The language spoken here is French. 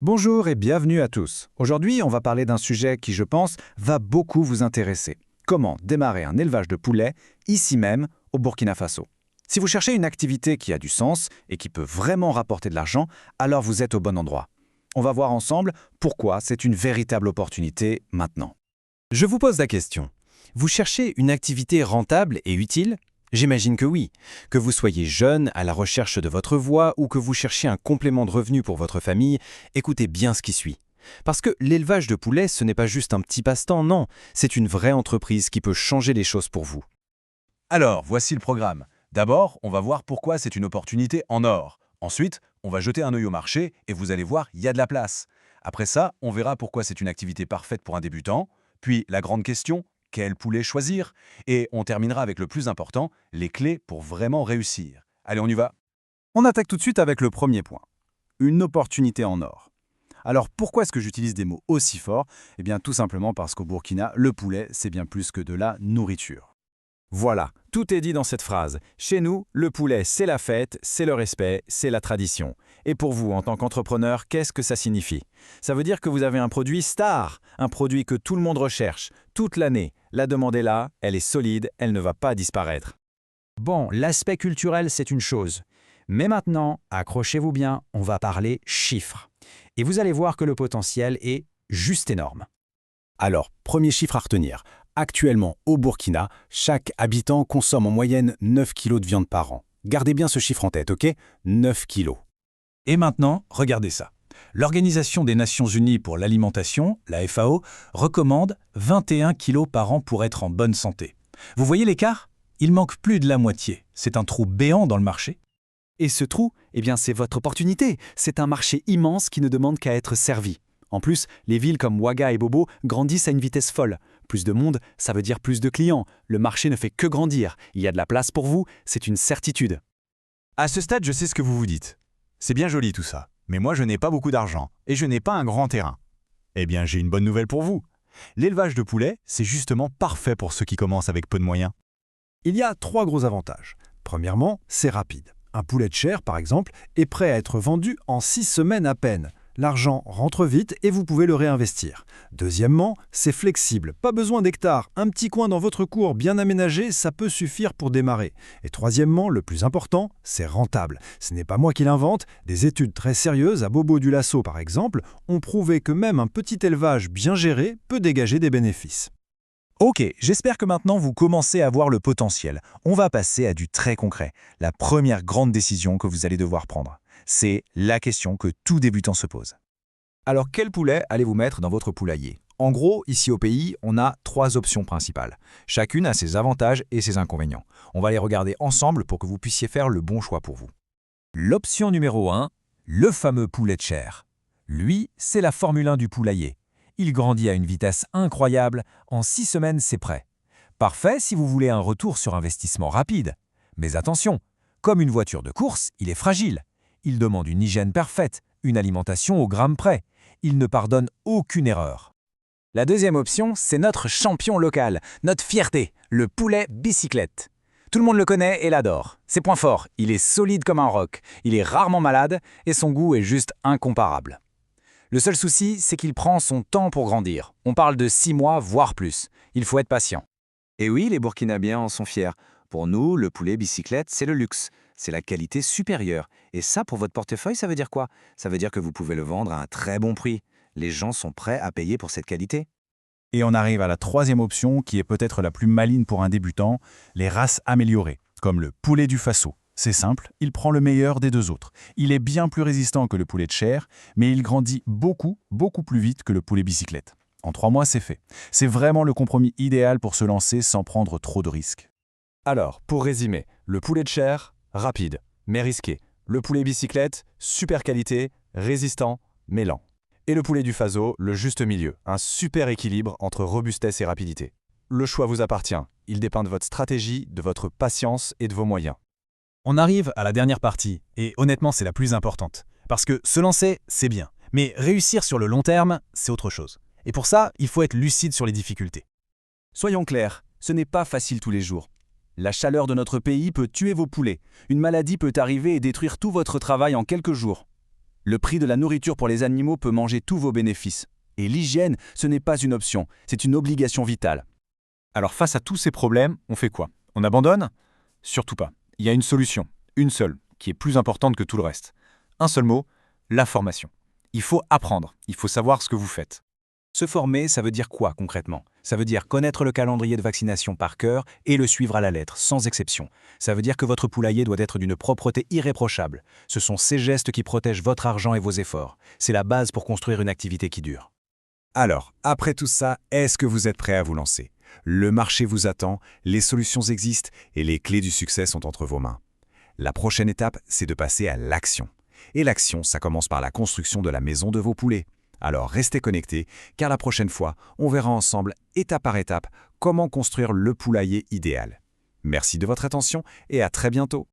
Bonjour et bienvenue à tous. Aujourd'hui, on va parler d'un sujet qui, je pense, va beaucoup vous intéresser. Comment démarrer un élevage de poulets, ici même, au Burkina Faso. Si vous cherchez une activité qui a du sens et qui peut vraiment rapporter de l'argent, alors vous êtes au bon endroit. On va voir ensemble pourquoi c'est une véritable opportunité maintenant. Je vous pose la question. Vous cherchez une activité rentable et utile? J'imagine que oui. Que vous soyez jeune, à la recherche de votre voie ou que vous cherchiez un complément de revenu pour votre famille, écoutez bien ce qui suit. Parce que l'élevage de poulets, ce n'est pas juste un petit passe-temps, non. C'est une vraie entreprise qui peut changer les choses pour vous. Alors, voici le programme. D'abord, on va voir pourquoi c'est une opportunité en or. Ensuite, on va jeter un œil au marché et vous allez voir, il y a de la place. Après ça, on verra pourquoi c'est une activité parfaite pour un débutant. Puis, la grande question, quel poulet choisir? Et on terminera avec le plus important, les clés pour vraiment réussir. Allez, on y va. On attaque tout de suite avec le premier point. Une opportunité en or. Alors pourquoi est-ce que j'utilise des mots aussi forts? Eh bien tout simplement parce qu'au Burkina, le poulet, c'est bien plus que de la nourriture. Voilà, tout est dit dans cette phrase. Chez nous, le poulet, c'est la fête, c'est le respect, c'est la tradition. Et pour vous, en tant qu'entrepreneur, qu'est-ce que ça signifie? Ça veut dire que vous avez un produit star, un produit que tout le monde recherche, toute l'année. La demande est là, elle est solide, elle ne va pas disparaître. Bon, l'aspect culturel, c'est une chose. Mais maintenant, accrochez-vous bien, on va parler chiffres. Et vous allez voir que le potentiel est juste énorme. Alors, premier chiffre à retenir. Actuellement, au Burkina, chaque habitant consomme en moyenne 9 kilos de viande par an. Gardez bien ce chiffre en tête, ok? 9 kilos. Et maintenant, regardez ça. L'Organisation des Nations Unies pour l'alimentation, la FAO, recommande 21 kilos par an pour être en bonne santé. Vous voyez l'écart? Il manque plus de la moitié. C'est un trou béant dans le marché. Et ce trou, eh bien c'est votre opportunité. C'est un marché immense qui ne demande qu'à être servi. En plus, les villes comme Ouaga et Bobo grandissent à une vitesse folle. Plus de monde, ça veut dire plus de clients. Le marché ne fait que grandir. Il y a de la place pour vous, c'est une certitude. À ce stade, je sais ce que vous vous dites. C'est bien joli tout ça, mais moi je n'ai pas beaucoup d'argent et je n'ai pas un grand terrain. Eh bien, j'ai une bonne nouvelle pour vous. L'élevage de poulets, c'est justement parfait pour ceux qui commencent avec peu de moyens. Il y a 3 gros avantages. Premièrement, c'est rapide. Un poulet de chair, par exemple, est prêt à être vendu en 6 semaines à peine. L'argent rentre vite et vous pouvez le réinvestir. Deuxièmement, c'est flexible. Pas besoin d'hectares. Un petit coin dans votre cour bien aménagé, ça peut suffire pour démarrer. Et troisièmement, le plus important, c'est rentable. Ce n'est pas moi qui l'invente. Des études très sérieuses, à Bobo du Lasso par exemple, ont prouvé que même un petit élevage bien géré peut dégager des bénéfices. Ok, j'espère que maintenant vous commencez à voir le potentiel. On va passer à du très concret. La première grande décision que vous allez devoir prendre. C'est la question que tout débutant se pose. Alors quel poulet allez-vous mettre dans votre poulailler? En gros, ici au pays, on a 3 options principales. Chacune a ses avantages et ses inconvénients. On va les regarder ensemble pour que vous puissiez faire le bon choix pour vous. L'option numéro 1, le fameux poulet de chair. Lui, c'est la Formule 1 du poulailler. Il grandit à une vitesse incroyable, en 6 semaines c'est prêt. Parfait si vous voulez un retour sur investissement rapide. Mais attention, comme une voiture de course, il est fragile. Il demande une hygiène parfaite, une alimentation au gramme près. Il ne pardonne aucune erreur. La deuxième option, c'est notre champion local, notre fierté, le poulet bicyclette. Tout le monde le connaît et l'adore. Ses points forts, il est solide comme un roc, il est rarement malade et son goût est juste incomparable. Le seul souci, c'est qu'il prend son temps pour grandir. On parle de 6 mois, voire plus. Il faut être patient. Et oui, les Burkinabés en sont fiers. Pour nous, le poulet bicyclette, c'est le luxe. C'est la qualité supérieure. Et ça, pour votre portefeuille, ça veut dire quoi? Ça veut dire que vous pouvez le vendre à un très bon prix. Les gens sont prêts à payer pour cette qualité. Et on arrive à la troisième option qui est peut-être la plus maligne pour un débutant, les races améliorées, comme le poulet du Faso. C'est simple, il prend le meilleur des deux autres. Il est bien plus résistant que le poulet de chair, mais il grandit beaucoup plus vite que le poulet bicyclette. En 3 mois, c'est fait. C'est vraiment le compromis idéal pour se lancer sans prendre trop de risques. Alors, pour résumer, le poulet de chair, rapide, mais risqué. Le poulet bicyclette, super qualité, résistant, mais lent. Et le poulet du Faso, le juste milieu, un super équilibre entre robustesse et rapidité. Le choix vous appartient. Il dépend de votre stratégie, de votre patience et de vos moyens. On arrive à la dernière partie, et honnêtement c'est la plus importante. Parce que se lancer, c'est bien. Mais réussir sur le long terme, c'est autre chose. Et pour ça, il faut être lucide sur les difficultés. Soyons clairs, ce n'est pas facile tous les jours. La chaleur de notre pays peut tuer vos poulets. Une maladie peut arriver et détruire tout votre travail en quelques jours. Le prix de la nourriture pour les animaux peut manger tous vos bénéfices. Et l'hygiène, ce n'est pas une option, c'est une obligation vitale. Alors face à tous ces problèmes, on fait quoi? On abandonne? Surtout pas. Il y a une solution, une seule, qui est plus importante que tout le reste. Un seul mot, la formation. Il faut apprendre, il faut savoir ce que vous faites. Se former, ça veut dire quoi concrètement? Ça veut dire connaître le calendrier de vaccination par cœur et le suivre à la lettre, sans exception. Ça veut dire que votre poulailler doit être d'une propreté irréprochable. Ce sont ces gestes qui protègent votre argent et vos efforts. C'est la base pour construire une activité qui dure. Alors, après tout ça, est-ce que vous êtes prêt à vous lancer? Le marché vous attend, les solutions existent et les clés du succès sont entre vos mains. La prochaine étape, c'est de passer à l'action. Et l'action, ça commence par la construction de la maison de vos poulets. Alors restez connectés, car la prochaine fois, on verra ensemble, étape par étape, comment construire le poulailler idéal. Merci de votre attention et à très bientôt.